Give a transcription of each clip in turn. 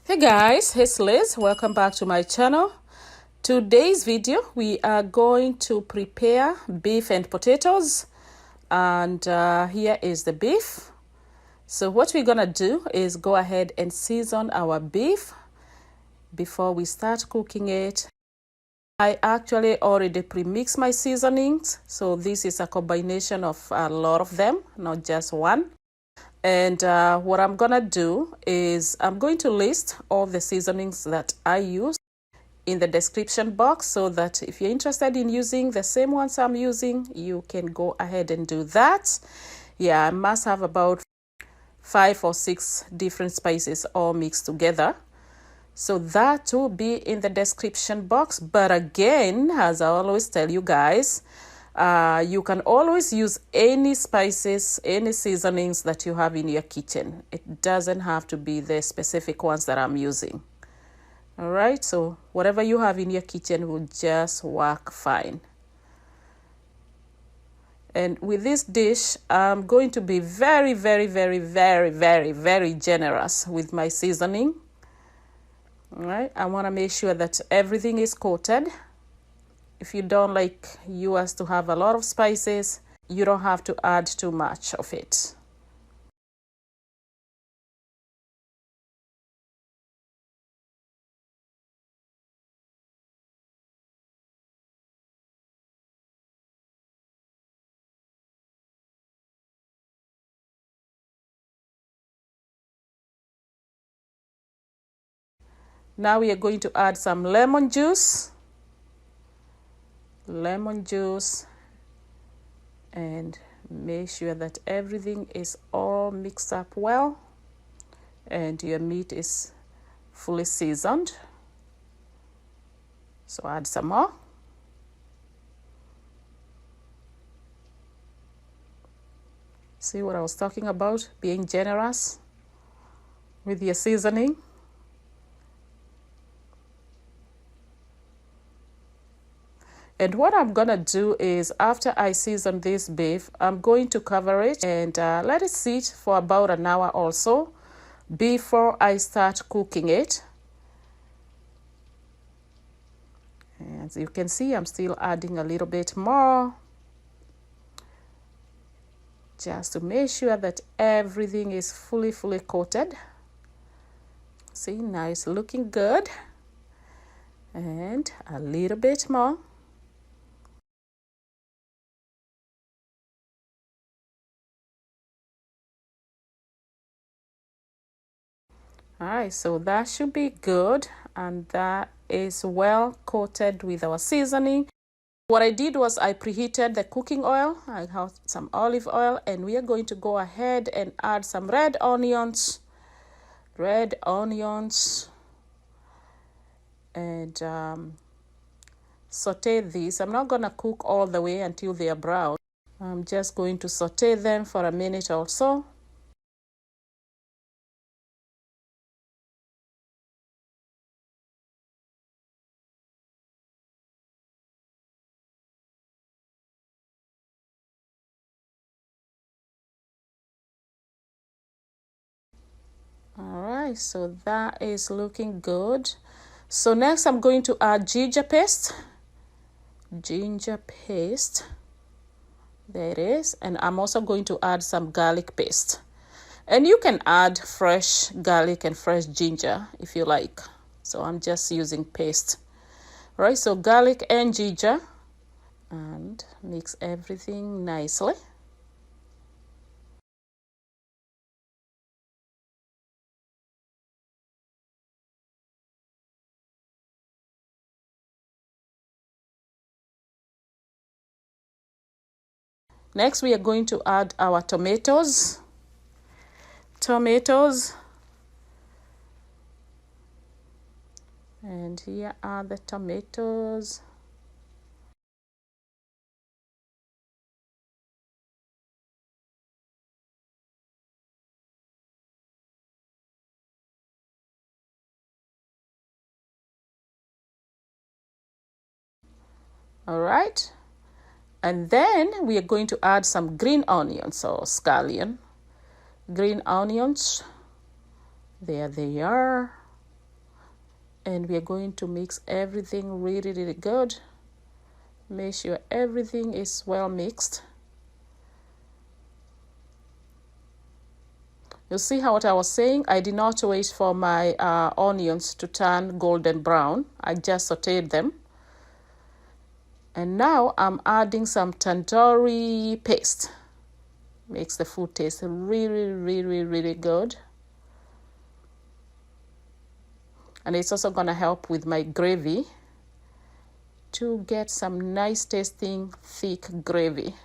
Hey guys, it's Liz. Welcome back to my channel. Today's video we are going to prepare beef and potatoes, and here is the beef. So what we're gonna do is go ahead and season our beef before we start cooking it. I actually already pre-mixed my seasonings, so this is a combination of a lot of them, not just one. And what I'm gonna do is I'm going to list all the seasonings that I use in the description box, so that if you're interested in using the same ones I'm using, you can go ahead and do that. Yeah, I must have about 5 or 6 different spices all mixed together. So that will be in the description box. But again, as I always tell you guys, you can always use any spices, any seasonings that you have in your kitchen. It doesn't have to be the specific ones that I'm using. All right, so whatever you have in your kitchen will just work fine. And with this dish, I'm going to be very generous with my seasoning. All right, I want to make sure that everything is coated. If you don't like yours to have a lot of spices, you don't have to add too much of it. Now we are going to add some lemon juice. And make sure that everything is all mixed up well and your meat is fully seasoned. So add some more. See what I was talking about, being generous with your seasoning. And what I'm gonna do is, after I season this beef, I'm going to cover it and let it sit for about an hour or so before I start cooking it. And as you can see, I'm still adding a little bit more, just to make sure that everything is fully coated. See, now it's looking good. And a little bit more. All right, so that should be good, and that is well coated with our seasoning. What I did was I preheated the cooking oil. I have some olive oil, and we are going to go ahead and add some red onions. And saute these. I'm not gonna cook all the way until they are brown. I'm just going to saute them for a minute or so. All right, so that is looking good. So next I'm going to add ginger paste. There it is. And I'm also going to add some garlic paste. And you can add fresh garlic and fresh ginger if you like. So I'm just using paste. All right, so garlic and ginger, and mix everything nicely. Next, we are going to add our tomatoes. And here are the tomatoes. All right. And then we are going to add some green onions or scallion. Green onions. There they are. And we are going to mix everything really good. Make sure everything is well mixed. You see how what I was saying? I did not wait for my onions to turn golden brown. I just sauteed them. And now I'm adding some Tandori paste. Makes the food taste really good. And it's also going to help with my gravy to get some nice tasting thick gravy.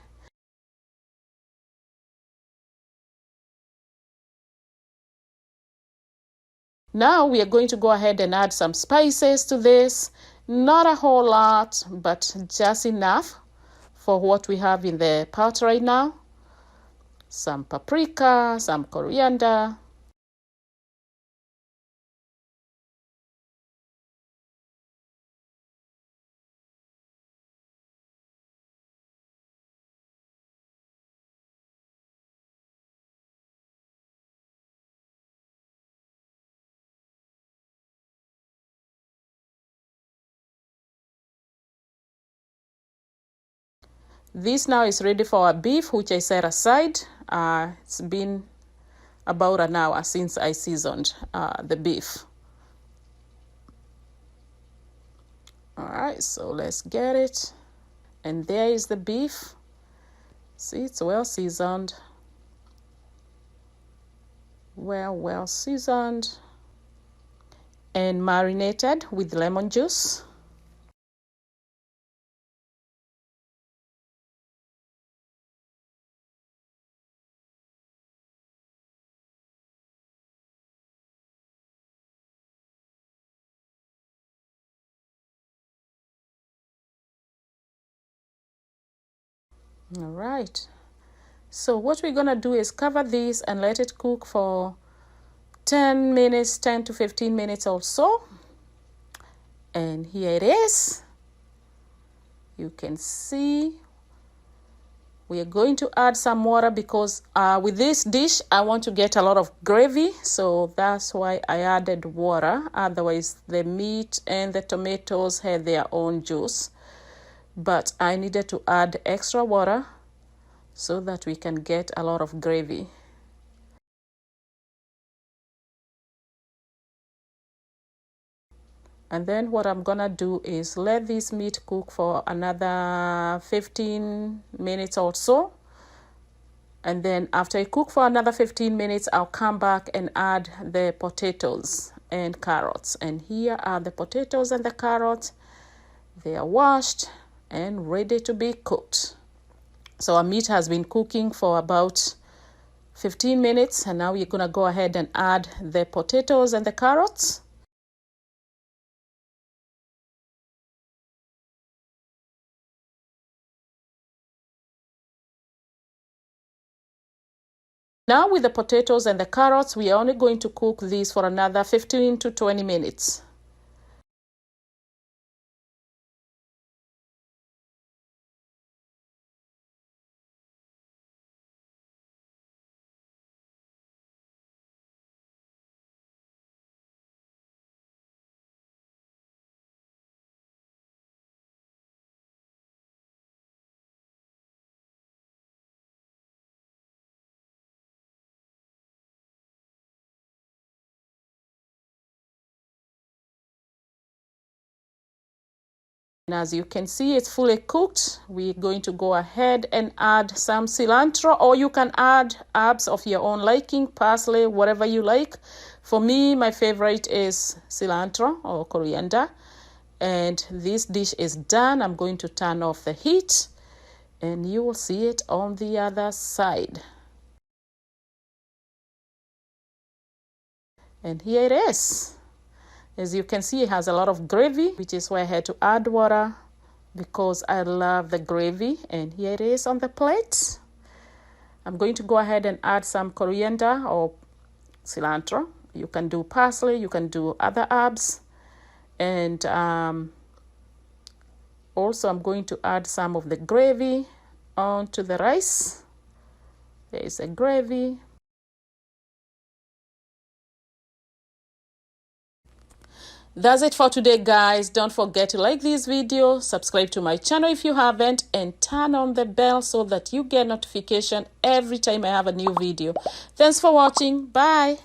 Now we are going to go ahead and add some spices to this. Not a whole lot, but just enough for what we have in the pot right now. Some paprika, some coriander. This now is ready for our beef, which I set aside. It's been about an hour since I seasoned the beef. All right, so let's get it. And there is the beef. See, it's well seasoned. Well seasoned. And marinated with lemon juice. All right, so what we're gonna do is cover this and let it cook for 10 minutes, 10 to 15 minutes or so. And here it is. You can see we are going to add some water because with this dish I want to get a lot of gravy, so that's why I added water. Otherwise the meat and the tomatoes had their own juice, but I needed to add extra water so that we can get a lot of gravy. And then what I'm gonna do is let this meat cook for another 15 minutes or so. And then after I cook for another 15 minutes, I'll come back and add the potatoes and carrots. And here are the potatoes and the carrots. They are washed and ready to be cooked. So our meat has been cooking for about 15 minutes. And now we're gonna go ahead and add the potatoes and the carrots. Now with the potatoes and the carrots, we are only going to cook these for another 15 to 20 minutes. And as you can see, it's fully cooked. We're going to go ahead and add some cilantro, or you can add herbs of your own liking, parsley, whatever you like. For me, my favorite is cilantro or coriander. And this dish is done. I'm going to turn off the heat and you will see it on the other side. And here it is. As you can see, it has a lot of gravy, which is why I had to add water because I love the gravy. And here it is on the plate. I'm going to go ahead and add some coriander or cilantro. You can do parsley, you can do other herbs. And also I'm going to add some of the gravy onto the rice. There is a gravy. That's it for today, guys. Don't forget to like this video, subscribe to my channel if you haven't, and turn on the bell so that you get notification every time I have a new video. Thanks for watching. Bye.